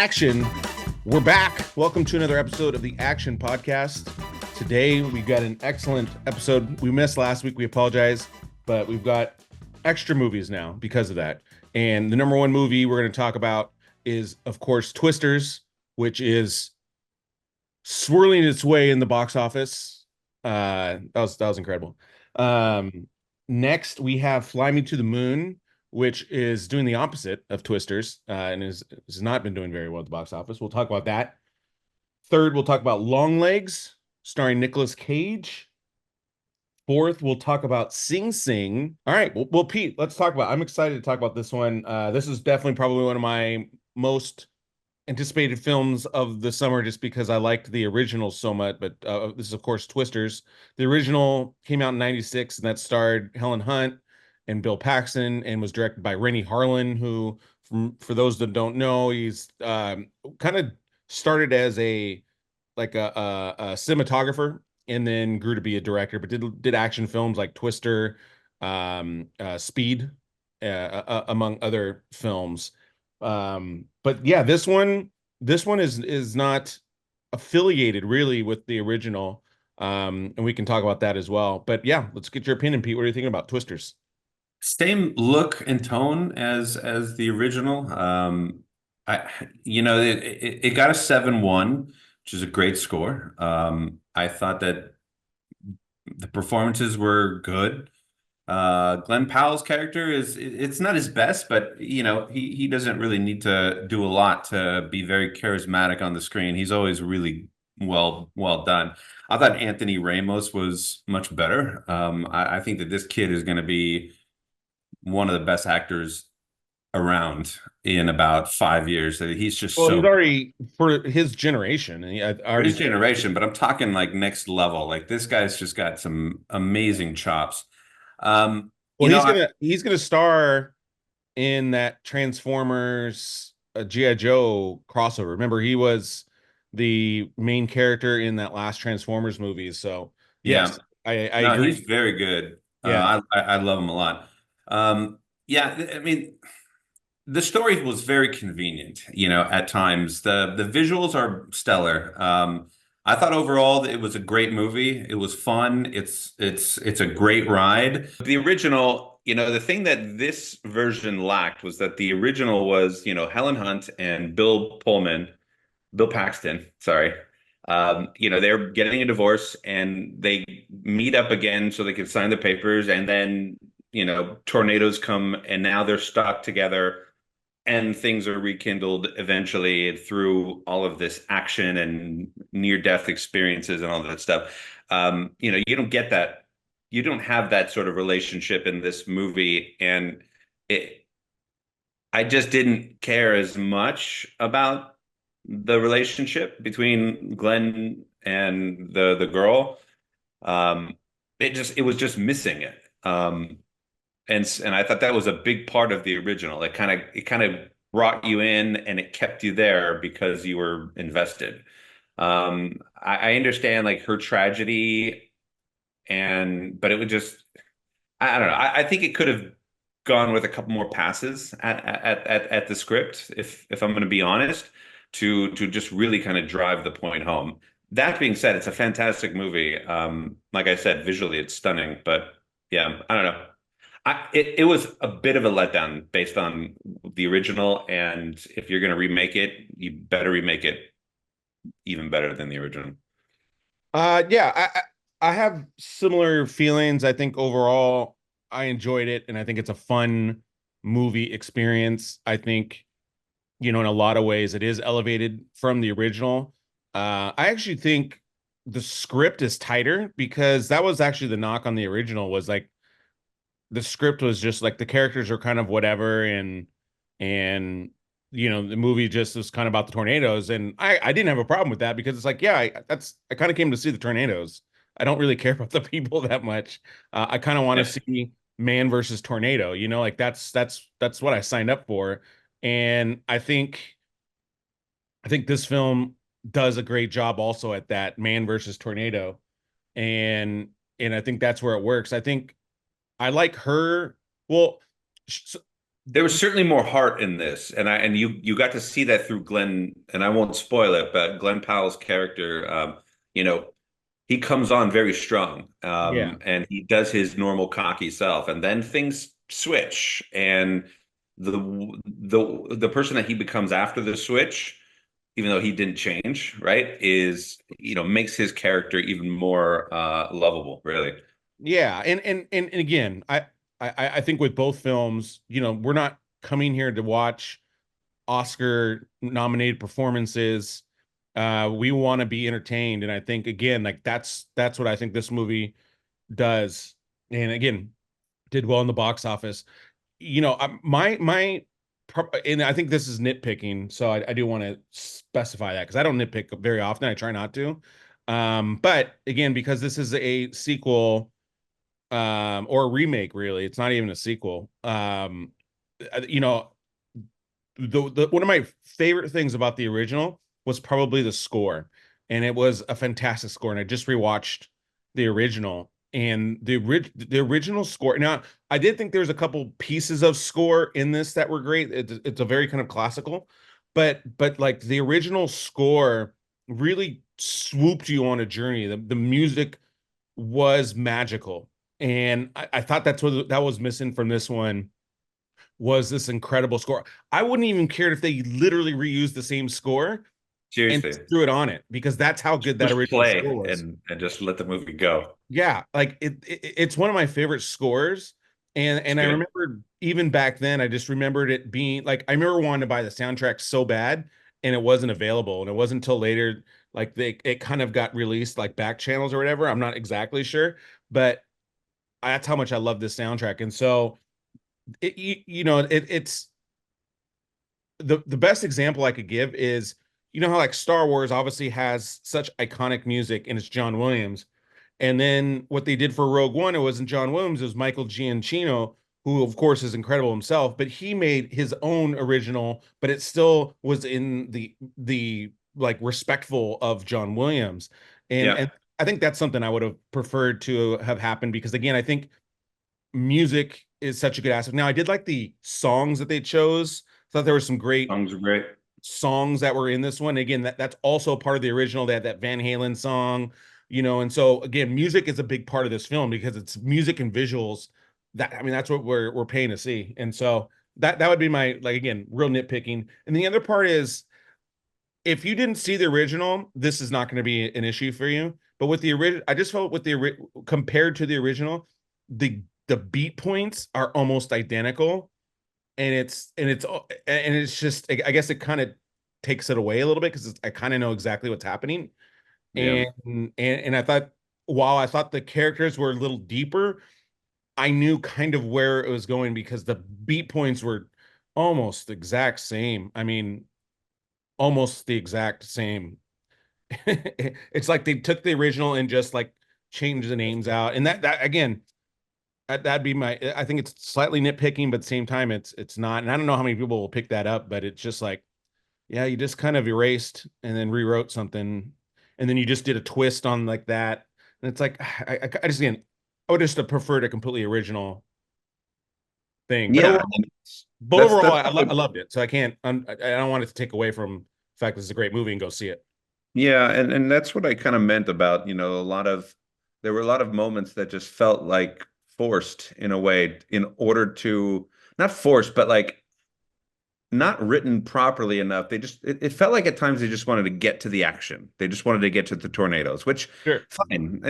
Action. We're back. Welcome to another episode of the Action Podcast. Today, we got an excellent episode. We missed last week. We apologize, but we've got extra movies now because of that. And the number one movie we're going to talk about is, of course, Twisters, which is swirling its way in the box office. That was incredible. Next, we have Fly Me to the Moon, which is doing the opposite of Twisters, and has not been doing very well at the box office. We'll talk about that. Third, we'll talk about Long Legs, starring Nicolas Cage. Fourth, we'll talk about Sing Sing. All right, well, Pete, let's talk about. I'm excited to talk about this one. This is definitely probably one of my most anticipated films of the summer, just because I liked the original so much. But this is, of course, Twisters. The original came out in '96, and that starred Helen Hunt and Bill Paxton, and was directed by Rennie Harlin, who, for those that don't know, he's kind of started as a cinematographer, and then grew to be a director, but did action films like Twister, Speed, among other films. But yeah, this one is not affiliated really with the original. And we can talk about that as well. But yeah, let's get your opinion, Pete. What are you thinking about Twisters? Same look and tone as the original. It got a 7.1, which is a great score. I thought that the performances were good. Glen Powell's character it's not his best, but he doesn't really need to do a lot to be very charismatic on the screen. He's always really well done. I thought Anthony Ramos was much better. I think that this kid is going to be one of the best actors around in about 5 years. He's just Well, he's so already, for his generation, and I for already. his generation, but I'm talking like next level. Like this guy's just got some amazing chops. Um, Well, you know, he's gonna star in that Transformers G.I. Joe crossover. Remember, he was the main character in that last Transformers movie. So yeah, yes, I no, he's agree. very good. Yeah. I love him a lot. Yeah, I mean, the story was very convenient, at times. The visuals are stellar. I thought overall that it was a great movie. It was fun. It's a great ride. The original, the thing that this version lacked was that the original was, Helen Hunt and Bill Paxton, sorry. They're getting a divorce and they meet up again so they can sign the papers, and then, tornadoes come and now they're stuck together and things are rekindled eventually through all of this action and near-death experiences and all that stuff. You don't get that. You don't have that sort of relationship in this movie, and it. I just didn't care as much about the relationship between Glen and the girl. Um, it was just missing it. And I thought that was a big part of the original. It kind of brought you in and it kept you there because you were invested. I understand like her tragedy, but it would just I don't know. I think it could have gone with a couple more passes at the script, if I'm going to be honest, to just really kind of drive the point home. That being said, it's a fantastic movie. Like I said, visually it's stunning, but yeah, I don't know. It was a bit of a letdown based on the original, and if you're going to remake it, you better remake it even better than the original. Yeah, I have similar feelings. I think overall I enjoyed it, and I think it's a fun movie experience. I think, in a lot of ways it is elevated from the original. I actually think the script is tighter, because that was actually the knock on the original, was like the script was just like the characters are kind of whatever, and the movie just was kind of about the tornadoes, and I didn't have a problem with that, because it's like, yeah, I kind of came to see the tornadoes. I don't really care about the people that much. I kind of want to Yeah. see man versus tornado, like that's what I signed up for. And I think this film does a great job also at that man versus tornado, and I think that's where it works. I think I like her. Well, There was certainly more heart in this, and you got to see that through Glen, and I won't spoil it, but Glen Powell's character, you know, he comes on very strong, Yeah. and he does his normal cocky self, and then things switch, and the the person that he becomes after the switch, even though he didn't change, right, is makes his character even more lovable, really. Yeah, and again, I think with both films, we're not coming here to watch Oscar nominated performances. We want to be entertained, and I think again, like that's what I think this movie does, and again, did well in the box office. And I think this is nitpicking, so I do want to specify that because I don't nitpick very often. I try not to. But again, because this is a sequel or a remake, really, it's not even a sequel. You know, the one of my favorite things about the original was probably the score, and it was a fantastic score. And I just rewatched the original, and the original score. Now, I did think there's a couple pieces of score in this that were great. It's a very kind of classical, but like the original score really swooped you on a journey. The music was magical, and I thought that's what that was missing from this one was this incredible score. I wouldn't even care if they literally reused the same score and Seriously, just threw it on it because that's how good that push original score play was. and just let the movie go. Yeah, like it's one of my favorite scores. It's And I good. remember even back then, I just remembered it being like I remember wanting to buy the soundtrack so bad and it wasn't available. And it wasn't until later, like it kind of got released like back channels or whatever. I'm not exactly sure, but that's how much I love this soundtrack. And so it's the best example I could give is how like Star Wars obviously has such iconic music and it's John Williams. And then what they did for Rogue One, it wasn't John Williams, it was Michael Giacchino, who of course is incredible himself, but he made his own original, but it still was in the like respectful of John Williams. And Yeah, I think that's something I would have preferred to have happened because again, I think music is such a good aspect. Now, I did like the songs that they chose. Thought there were some great songs are great. songs that were in this one. Again, that's also part of the original. They had that Van Halen song, and so again, music is a big part of this film because it's music and visuals. That I mean, that's what we're paying to see. And so that would be my like again, real nitpicking. And the other part is if you didn't see the original, this is not going to be an issue for you. But with the original, I just felt with compared to the original, the beat points are almost identical, and it's just I guess it kind of takes it away a little bit because I kind of know exactly what's happening, Yeah. and I thought while I thought the characters were a little deeper, I knew kind of where it was going because the beat points were almost the exact same. I mean, almost the exact same. It's like they took the original and just like changed the names out. And that again, that'd be my I think it's slightly nitpicking, but at the same time it's not. And I don't know how many people will pick that up, but it's just like, yeah, you just kind of erased and then rewrote something, and then you just did a twist on like that. And it's like I just again, I would just have preferred a completely original thing. But Yeah, overall, and but that's overall, that's I loved it. So I don't want it to take away from the fact this is a great movie and go see it. yeah, and that's what I kind of meant about, a lot of there were a lot of moments that just felt like forced in a way in order to not forced, but like not written properly enough. It felt like at times they just wanted to get to the action. They just wanted to get to the tornadoes, which Sure. fine.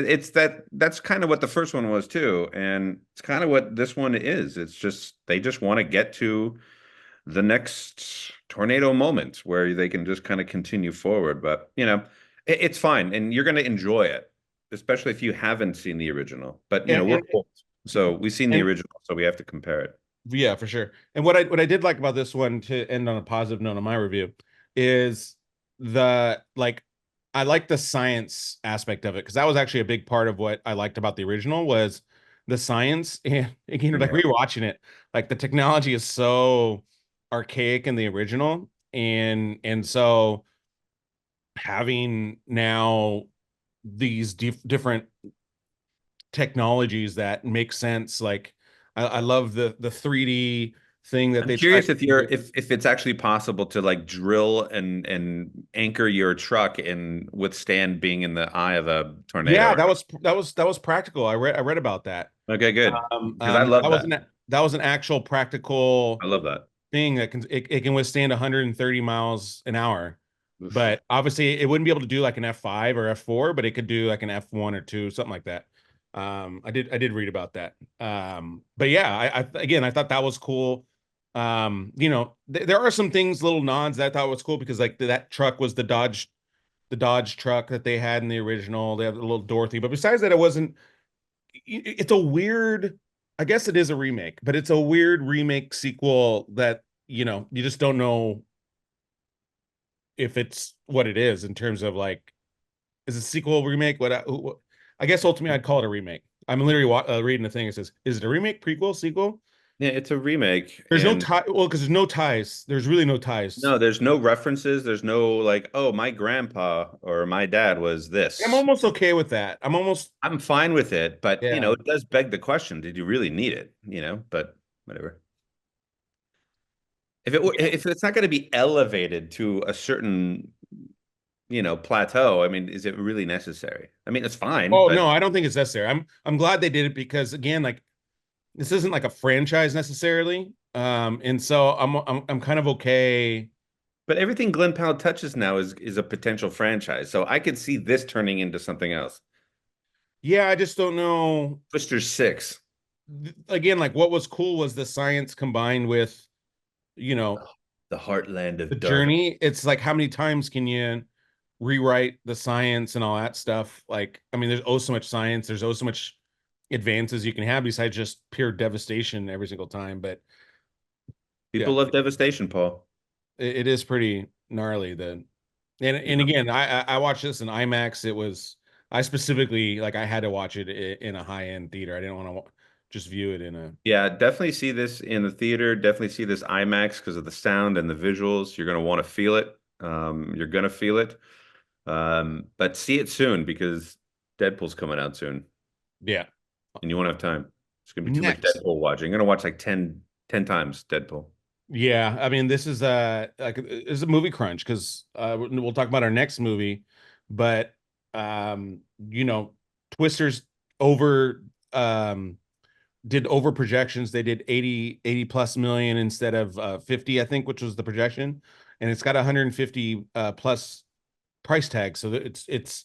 That's kind of what the first one was too. And it's kind of what this one is. It's just they just want to get to the next tornado moment where they can just kind of continue forward. But it's fine, and you're going to enjoy it, especially if you haven't seen the original. But And we're and old, so we've seen the and original, so we have to compare it. Yeah, for sure. And what I did like about this one to end on a positive note on my review is the like I like the science aspect of it because that was actually a big part of what I liked about the original was the science and again like Yeah. rewatching it like the technology is so archaic in the original and so having now these different technologies that make sense. Like I love the 3D thing that I'm they tried curious to if you're do. if it's actually possible to like drill and anchor your truck and withstand being in the eye of a tornado. Yeah, that was practical. I read about that. Okay, good. Because I love that. That was an actual I practical love that. thing that it can withstand 130 miles an hour. Oof. But obviously, it wouldn't be able to do like an F5 or F4, but it could do like an F1 or two, something like that. I did read about that. But yeah, again, I thought that was cool. There are some things, little nods that I thought was cool because like that truck was the Dodge truck that they had in the original. They have a little Dorothy, but besides that, it wasn't. It's a weird. I guess it is a remake, but it's a weird remake sequel that you just don't know if it's what it is in terms of like, is it sequel remake? I guess ultimately I'd call it a remake. I'm literally reading the thing. It says, is it a remake, prequel, sequel? Yeah, it's a remake, There's no and tie. Well, because there's no ties. There's really no ties. no, there's no references. There's no like, oh, my grandpa or my dad was I'm this. almost okay with that. I'm almost, I'm fine with it, but yeah. it does beg the question, did you really need it? But whatever. If it's not going to be elevated to a certain, plateau, I mean, is it really necessary? I mean, it's fine, Oh but no, I don't think it's necessary. I'm glad they did it because again, like this isn't like a franchise necessarily. And so I'm kind of okay. everything Glen Powell touches now is a potential franchise. So I could see this turning into something else. Yeah, I just don't know. Twister 6. Again, like what was cool was the science combined with, you know, Oh, the heartland the of dark. journey. It's like how many times can you rewrite the science and all that stuff? Like, I mean, there's oh so much science, there's oh so much advances you can have besides just pure devastation every single time. But yeah, People love devastation, Paul. it is pretty gnarly. And Yeah. again, I watched this in IMAX. I specifically like I had to watch it in a high end theater. I didn't want to just view it in a. Yeah, definitely see this in the theater. Definitely see this IMAX because of the sound and the visuals. You're going to want to feel it. You're going to feel it. But see it soon because Deadpool's coming out soon Yeah. and you won't have time. It's going to be too much Next. Deadpool watching. I'm going to watch like ten times Deadpool. Yeah, I mean, this is like it's a movie crunch because we'll talk about our next movie, but um, you know, Twisters over did over projections. They did 80 plus million instead of 50, I think, which was the projection, and it's got 150 plus price tag. So it's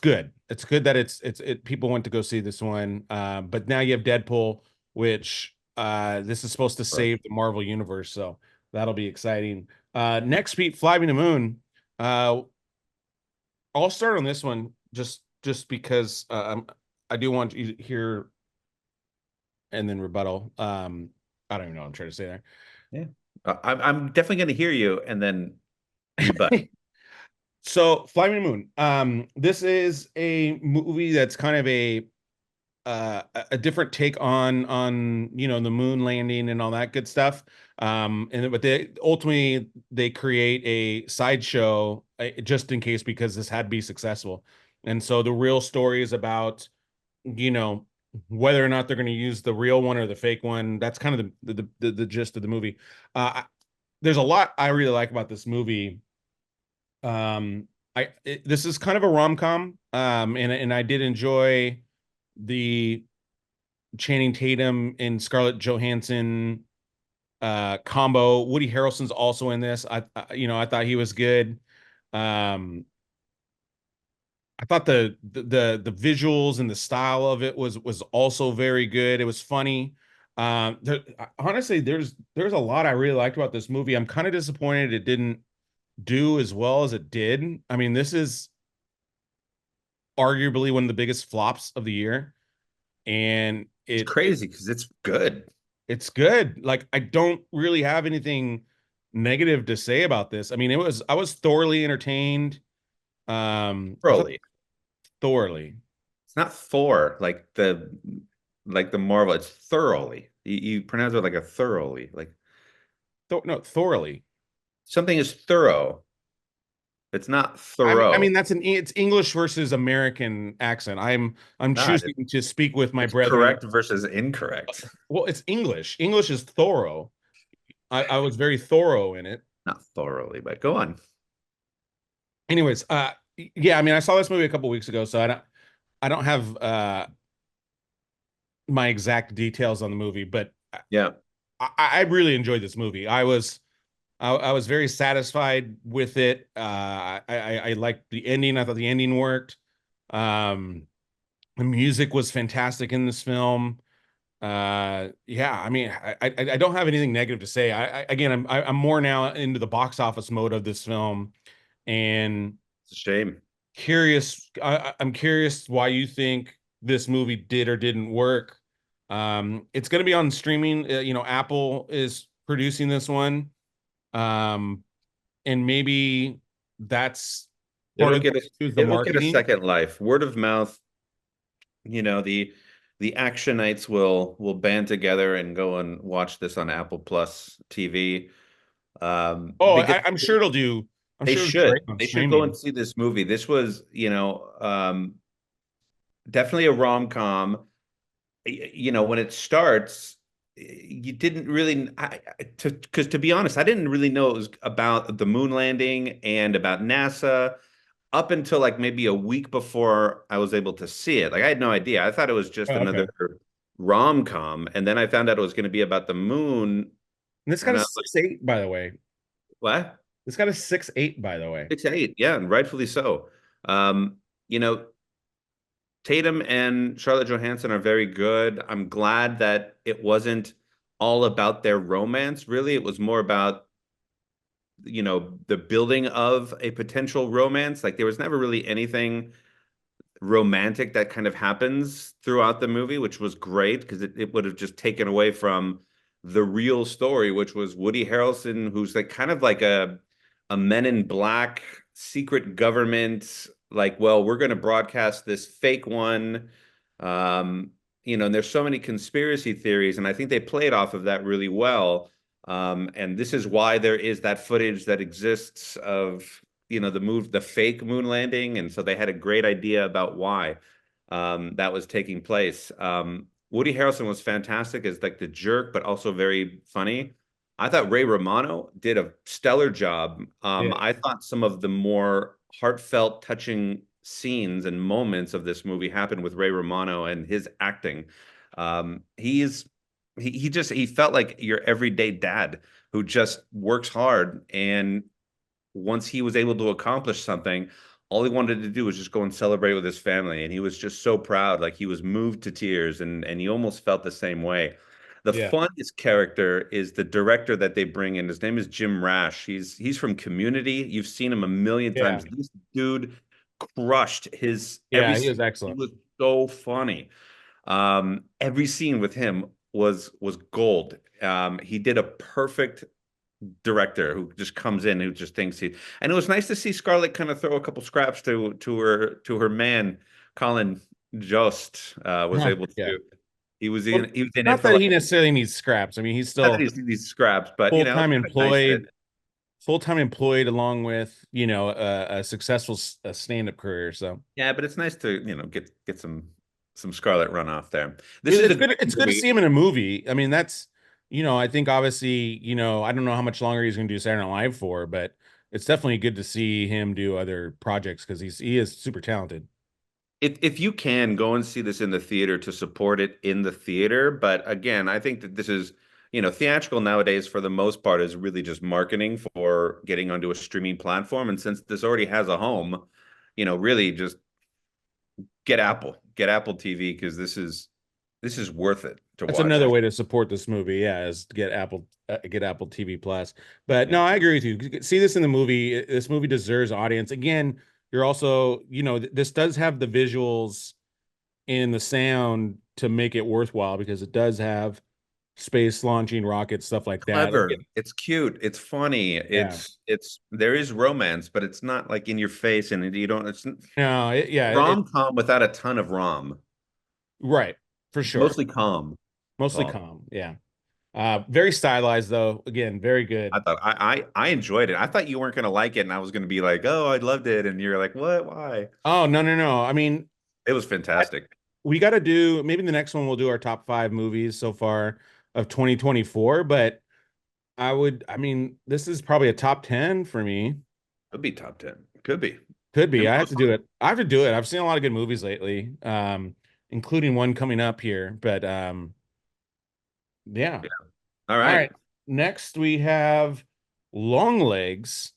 good. It's good that people went to go see this one. But now you have Deadpool, which this is supposed to Right. save the Marvel universe, so that'll be exciting. Next, Pete, Fly Me to Moon. Uh, I'll start on this one just because I do want you to hear and then rebuttal. I don't even know what I'm trying to say there. Yeah. I'm definitely going to hear you and then rebut. So, Fly Me to Moon. This is a movie that's kind of a different take on the moon landing and all that good stuff. And but they ultimately they create a sideshow just in case because this had to be successful. And so the real story is about you know whether or not they're going to use the real one or the fake one. That's kind of the gist of the movie. There's a lot I really like about this movie. This is kind of a rom-com, and I did enjoy the Channing Tatum and Scarlett Johansson combo. Woody Harrelson's also in this. I thought he was good. Um, I thought the visuals and the style of it was also very good. It was funny. Honestly, there's a lot I really liked about this movie. I'm kind of disappointed it didn't do as well as it did. I mean, this is arguably one of the biggest flops of the year, and It's crazy because it's good. it's good. Like I don't really have anything negative to say about this. I mean, I was thoroughly entertained. I thought Broly. thoroughly. It's not Thor like the Marvel. It's thoroughly. You pronounce it like a thoroughly. Like No, thoroughly. something is thorough. It's not I thorough. mean it's English versus American accent. I'm God, choosing to speak with my it's brethren. correct versus incorrect. Well, it's English. English is thorough. I was very thorough in it. Not thoroughly, but go on. Anyways, yeah, I mean, I saw this movie a couple weeks ago, so I don't have my exact details on the movie, but Yeah. I really enjoyed this movie. I was very satisfied with it. I liked the ending. I thought the ending worked. Um, the music was fantastic in this film. Yeah, I mean, I don't have anything negative to say. Again, I'm more now into the box office mode of this film, and It's a shame. I'm curious why you think this movie did or didn't work. It's going to be on streaming. Apple is producing this one. Um, and maybe that's part It'll of get a the it'll get a marketing. second life. Word of mouth, the actionites will band together and go and watch this on Apple Plus TV. Oh, Because I'm sure it'll do. I'm they sure it'll do great should. on They should go and streaming. see this movie. This was, definitely a rom-com. When it starts, you didn't really, because to be honest, I didn't really know it was about the moon landing and about NASA up until like maybe a week before I was able to see it. Like I had no idea. I thought it was just Oh, okay. another rom-com, and then I found out it was going to be about the moon, And it's got and a I was like, 6.8, by the way. what? It's got a 6.8, by the way. 6-8, yeah, and rightfully so. You know, Tatum and Scarlett Johansson are very good. I'm glad that it wasn't all about their romance, really. It was more about, the building of a potential romance. Like there was never really anything romantic that kind of happens throughout the movie, which was great because it would have just taken away from the real story, which was Woody Harrelson, who's like kind of like a Men in Black secret government, like, well, we're going to broadcast this fake one. And there's so many conspiracy theories, and I think they played off of that really well. And this is why there is that footage that exists of the fake moon landing, and so they had a great idea about why that was taking place. Woody Harrelson was fantastic as like the jerk, but also very funny. I thought Ray Romano did a stellar job. Yeah. I thought some of the more heartfelt, touching scenes and moments of this movie happened with Ray Romano and his acting. He felt like your everyday dad who just works hard, and once he was able to accomplish something, all he wanted to do was just go and celebrate with his family. And he was just so proud, like he was moved to tears, and he almost felt the same way. The Yeah. funniest character is the director that they bring in. His name is Jim Rash. He's from Community. You've seen him a million Yeah. times. This dude crushed his every Yeah, he was scene. He excellent. was so funny. Every scene with him was gold. He did a perfect director who just comes in, who just thinks he. And it was nice to see Scarlett kind of throw a couple scraps to her man. Colin Jost was able Yeah. to. He was Well, in it not for that like, he necessarily needs scraps. I mean, he's not that still he's these scraps, but full-time it's nice that. employed, full-time employed along with, a successful stand-up career. So Yeah, but it's nice to get some Scarlett run off there. This is a great it's good to movie. see him in a movie. I mean, that's, I think obviously, I don't know how much longer he's going to do Saturday Night Live for, but it's definitely good to see him do other projects because he is super talented. If you can go and see this in the theater to support it in the theater, but again, I think that this is, theatrical nowadays for the most part is really just marketing for getting onto a streaming platform. And since this already has a home, really just get Apple TV because this is worth it to That's watch. another way to support this movie. Yeah, is to get Apple TV Plus. But no, I agree with you. See this in the movie. This movie deserves audience. Again, you're also, this does have the visuals and the sound to make it worthwhile because it does have space launching rockets, stuff like that. Clever. It's cute. It's funny. Yeah. It's there is romance, but it's not like in your face, and you don't. It's No, rom-com without a ton of rom. right, for It's sure. mostly calm. Mostly Well, calm. Yeah. Very stylized though. Again, very I good. thought I enjoyed it. I thought you weren't gonna like it, and I was gonna be like, "Oh, I loved it," and you're like, "What? Why?" Oh, no, no, no. I mean, It was fantastic. we got to do maybe the next one we'll do our top 5 movies so far of 2024, but I mean, this is probably a top 10 for me. Could be top 10. Could be. Could be. And I have most, to do it. I have to do it. I've seen a lot of good movies lately, including one coming up here. But yeah. yeah. All All right. right. Next we have Long Legs.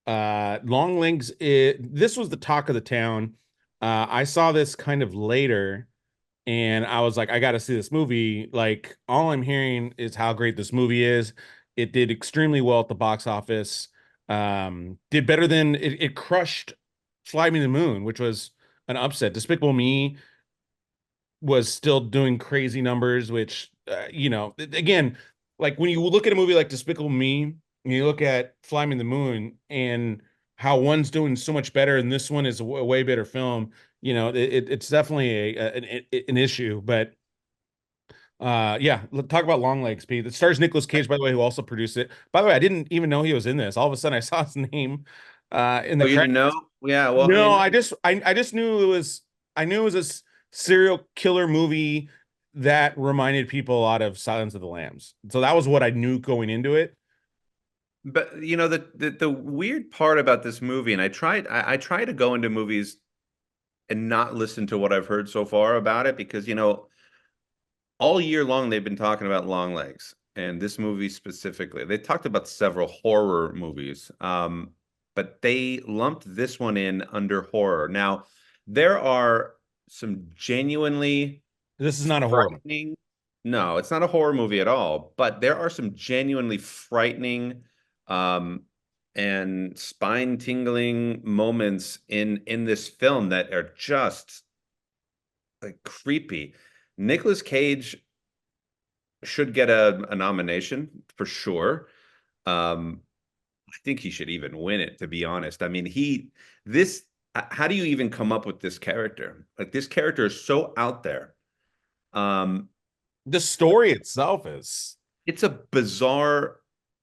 Long Legs, this was the talk of the town. I saw this kind of later, and I was like, I got to see this movie. Like, all I'm hearing is how great this movie is. It did extremely well at the box office. Did better than it crushed Fly Me to the Moon, which was an upset. Despicable Me was still doing crazy numbers, which again, like when you look at a movie like Despicable Me, and you look at Fly Me to the Moon, and how one's doing so much better, and this one is a way better film. It's definitely an issue. But yeah, let's talk about Long Legs, Pete. It stars Nicolas Cage, by the way, who also produced it. By the way, I didn't even know he was in this. All of a sudden, I saw his name in Oh, the you didn't credits. know? Yeah. Well, I No, mean, I just knew it was serial killer movie that reminded people a lot of Silence of the Lambs. So that was what I knew going into it. but the weird part about this movie, and I try to go into movies and not listen to what I've heard so far about it because all year long they've been talking about Long Legs and this movie specifically. They talked about several horror movies, but they lumped this one in under horror. Now, there are some genuinely This is not a horror movie. frightening. No, it's not a horror movie at all, but there are some genuinely frightening um, and spine-tingling moments in this film that are just like creepy. Nicolas Cage should get a nomination for sure. I think he should even win it, to be honest. I mean, this, how do you even come up with this character? Like, this character is so out there. Um, The story itself is. it's a bizarre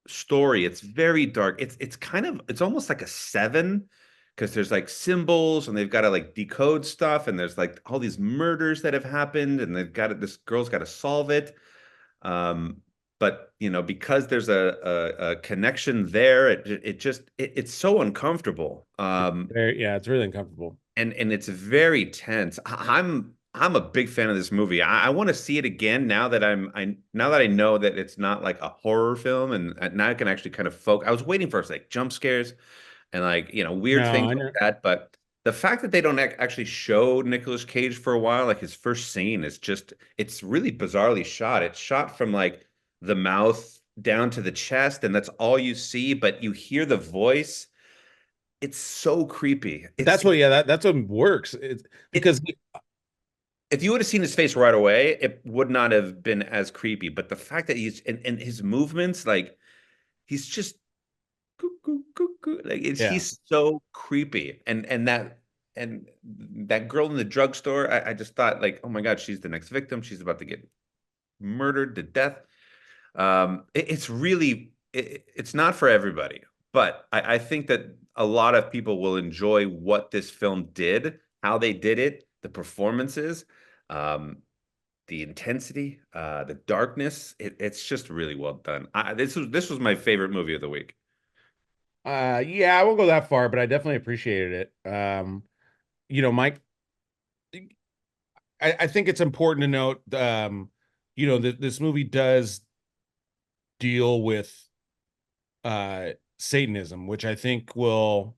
story. It's very dark. It's almost like a seven because there's like symbols and they've got to like decode stuff and there's like all these murders that have happened and this girl's got to solve it. Um, but because there's a connection there, it's so uncomfortable. Yeah, it's really uncomfortable. And it's very tense. I'm a big fan of this movie. I want to see it again now that now that I know that it's not like a horror film, and now I can actually kind of focus. I was waiting for like jump scares and like weird No, things I like know. that, but the fact that they don't actually show Nicolas Cage for a while, like his first scene, it's really bizarrely shot. It's shot from like the mouth down to the chest, and that's all you see, but you hear the voice. It's so creepy. But that's what, yeah, that's what works. It's It because if you would have seen his face right away, it would not have been as creepy. But the fact that he's and his movements, like he's just coo, coo, coo, like yeah, he's so creepy. And that girl in the drugstore, I just thought like, oh my God, she's the next victim. She's about to get murdered to death. It's not for everybody, but I think that a lot of people will enjoy what this film did, how they did it, the performances, um, the intensity, the darkness. It's just really well done. This was my favorite movie of the week. yeah, I won't go that far, but I definitely appreciated it. Mike, I think it's important to note, that this movie does deal with Satanism, which I think will,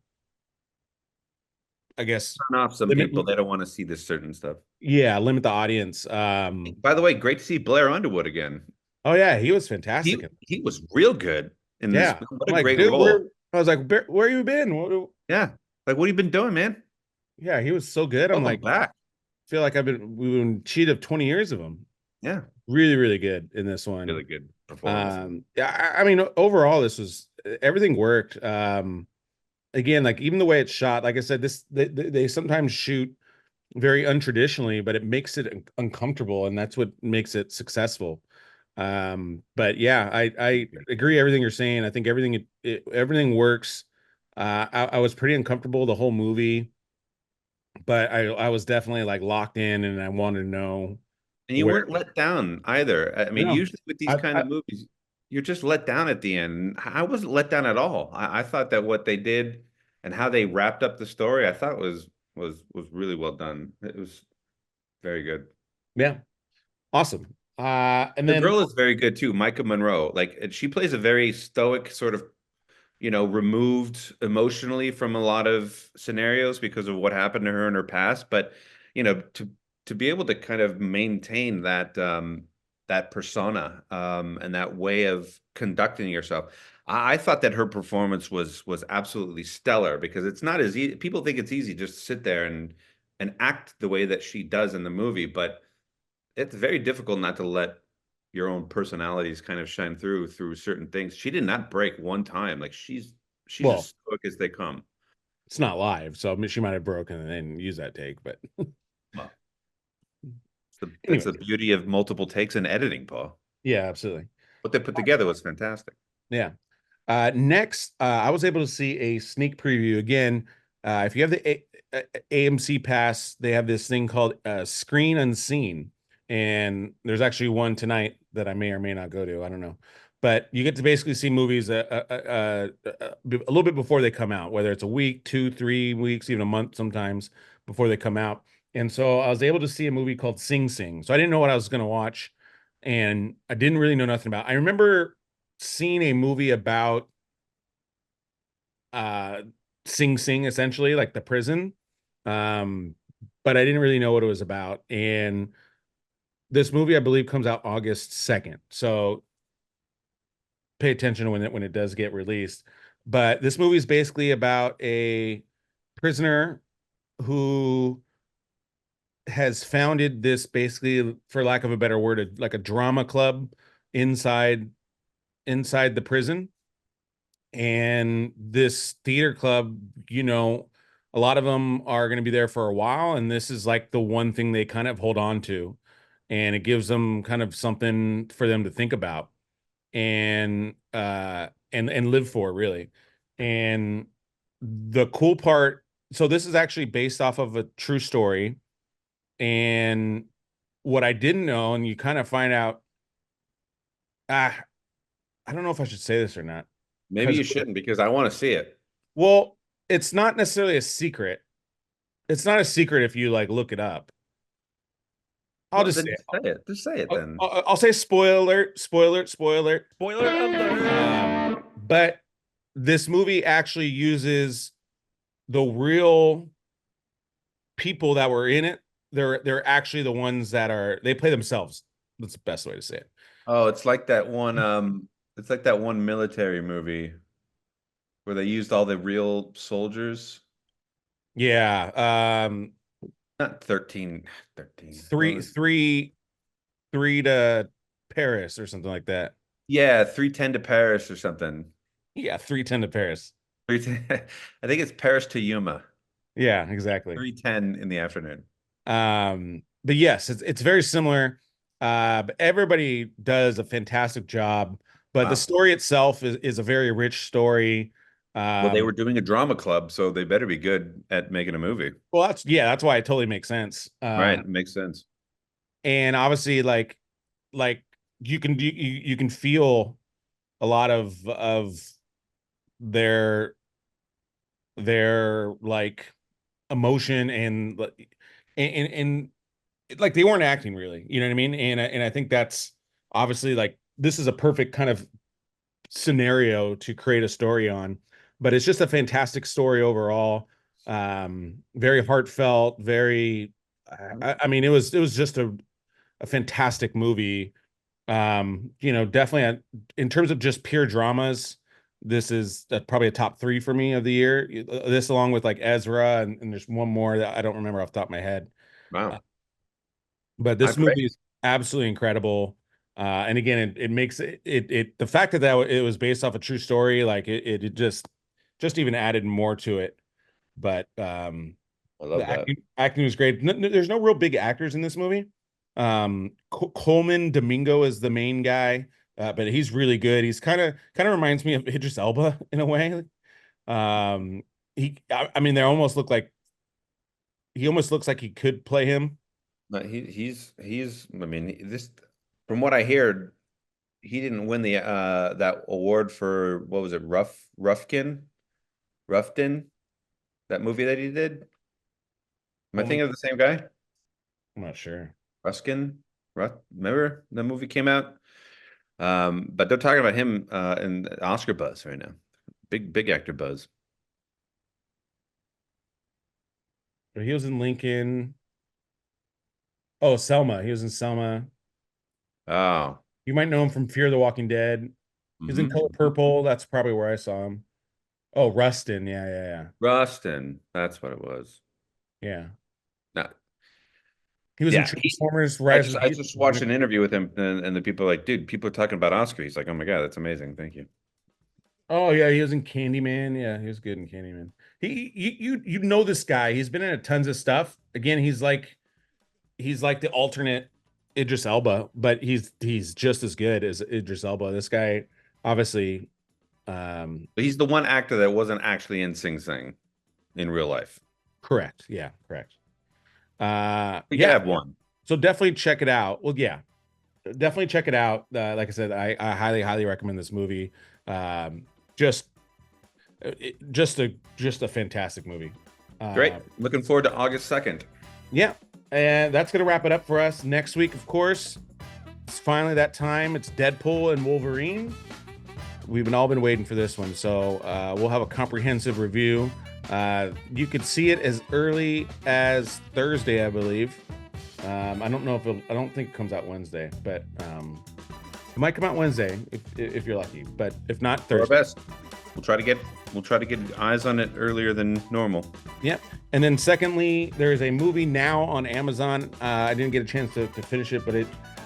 I guess, Turn off some limit, people. They don't want to see this certain stuff. yeah, limit the audience. By the way, great to see Blair Underwood again. Oh yeah, he was fantastic. He was real good in this. Yeah, What I'm a like, great dude, role. I was like, where you been? Yeah. Like, what have you been doing, man? Yeah, he was so good. I'm Welcome like, back. feel like we've been cheated of 20 years of him. Yeah. Really, really good in this one. Really good performance. Yeah, I mean, overall, everything worked. Again, like even the way it's shot, like I said, they sometimes shoot very untraditionally, but it makes it uncomfortable, and that's what makes it successful. But yeah, I agree everything you're saying. I think everything works. I was pretty uncomfortable the whole movie, but I was definitely like locked in, and I wanted to know And you where. weren't let down either. I mean, No, usually with these I, kind I of movies, you're just let down at the end. I wasn't let down at all. I thought that what they did and how they wrapped up the story, I thought was really well done. It was very good. Yeah, awesome. And The then girl is very good too, Maika Monroe. Like she plays a very stoic sort of, removed emotionally from a lot of scenarios because of what happened to her in her past. But, to be able to kind of maintain that persona and that way of conducting yourself. I thought that her performance was absolutely stellar because it's not as easy. People think it's easy just to sit there and act the way that she does in the movie, but it's very difficult not to let your own personalities kind of shine through certain things. She did not break one time. Like she's as well, stoic as they come. it's not live, so I mean, she might have broken and then used that take. But Well, that's anyway, the beauty of multiple takes and editing, Paul. yeah, absolutely. What they put together was fantastic. Yeah. Next, I was able to see a sneak preview again. If you have the AMC Pass, they have this thing called Screen Unseen, and there's actually one tonight that I may or may not go to. I don't know, but you get to basically see movies a little bit before they come out, whether it's a week, 2, 3 weeks, even a month sometimes before they come out. And so I was able to see a movie called Sing Sing. So I didn't know what I was going to watch, and I didn't really know nothing about. I remember seeing a movie about uh Sing Sing, essentially like the prison, um but I didn't really know what it was about. And this movie, I believe, comes out August 2nd, so pay attention to when it does get released. But this movie is basically about a prisoner who has founded this, basically, for lack of a better word, like a drama club inside the prison. And this theater club, a lot of them are going to be there for a while, and this is like the one thing they kind of hold on to, and it gives them kind of something for them to think about and live for, really. And the cool part, so this is actually based off of a true story. And what I didn't know, and you kind of find out, ah I don't know if I should say this or not, Maybe because, you shouldn't because I want to see it. well, it's not necessarily a secret. It's not a secret if you like look it up. I'll Well, just then say just it. say it. Just say it then. I'll say spoiler alert, spoiler alert, spoiler alert. Spoiler alert. But this movie actually uses the real people that were in it. They're actually the ones that they play themselves. That's the best way to say it. Oh, it's like that one military movie where they used all the real soldiers. Yeah. Not 13. What Three, was three, three to Paris or something like that. Yeah, 310 to Paris or something. Yeah, 310 to Paris. 310. I think it's Paris to Yuma. Yeah, exactly. 310 in the afternoon. But yes, it's very similar. But everybody does a fantastic job. But the Wow. story itself is a very rich story. Well, they were doing a drama club, so they better be good at making a movie. Well, that's why it totally makes sense. Right, makes sense. And obviously, like you can feel a lot of their like emotion and like they weren't acting really, you know what I mean? And I think that's obviously, like, this is a perfect kind of scenario to create a story on. But it's just a fantastic story overall. Very heartfelt, very I mean, it was just a fantastic movie. Definitely in terms of just pure dramas, this is probably a top three for me of the year. This, along with like Ezra, and there's one more that I don't remember off the top of my head. Wow. But I this agree. movie is absolutely incredible. And again, it makes it the fact that it was based off a true story, like it just even added more to it. But I the love that. acting was great. There's no real big actors in this movie. Colman Domingo is the main guy, but he's really good. He's kind of reminds me of Idris Elba in a way. I mean, they almost look like he almost looks like he could play him. But he's I mean, this from what I hear, he didn't win the that award for, what was it, Ruffin, that movie that he did. Am I thinking of the same guy? I'm not sure. Ruskin, remember the movie came out? But they're talking about him in Oscar buzz right now. Big actor buzz. But he was in Lincoln. Oh, Selma. He was in Selma. Oh, You might know him from Fear the Walking Dead. He's in Color Purple. That's probably where I saw him. Oh, Rustin. Yeah. Rustin. That's what it was. Yeah. No, He was in yeah. Transformers I Rise just of I the just watched an interview with him, and the people are like, dude, people are talking about Oscar. He's like, oh my God, that's amazing. Thank you. Oh yeah, he was in Candyman. Yeah, he was good in Candyman. You know this guy. He's been in a tons of stuff. Again, he's like the alternate Idris Elba, but he's just as good as Idris Elba. This guy, obviously, But he's the one actor that wasn't actually in Sing Sing in real life. correct. Yeah, correct. We could Yeah. have one. So definitely check it out. Well, yeah, definitely check it out. Like I said, I highly recommend this movie. Just a fantastic movie. Great. Looking forward to August 2nd. Yeah, and that's gonna wrap it up for us. Next week, of course, it's finally that time. It's Deadpool and Wolverine. We've all been waiting for this one, so we'll have a comprehensive review. You could see it as early as Thursday, I believe. I don't know I don't think it comes out Wednesday, but it might come out Wednesday if you're lucky. But if not, Do our Thursday. best. We'll try to get eyes on it earlier than normal. Yep. And then secondly, there's a movie now on Amazon. I didn't get a chance to finish it, but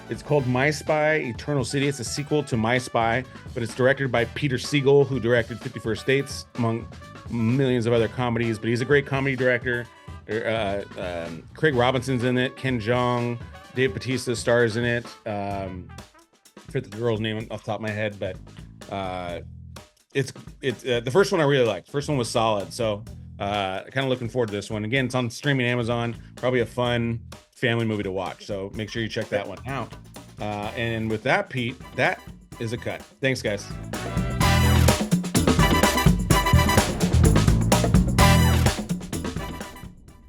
it's called My Spy: Eternal City. It's a sequel to My Spy, but it's directed by Peter Siegel, who directed 51st Dates, among millions of other comedies. But he's a great comedy director. Craig Robinson's in it. Ken Jeong, Dave Bautista stars in it. Forget the girl's name off the top of my head, but it's the first one I really liked. First one was solid, so kind of looking forward to this one. Again, it's on streaming Amazon. Probably a fun family movie to watch, so make sure you check that one out. And with that, Pete, that is a cut. Thanks, guys.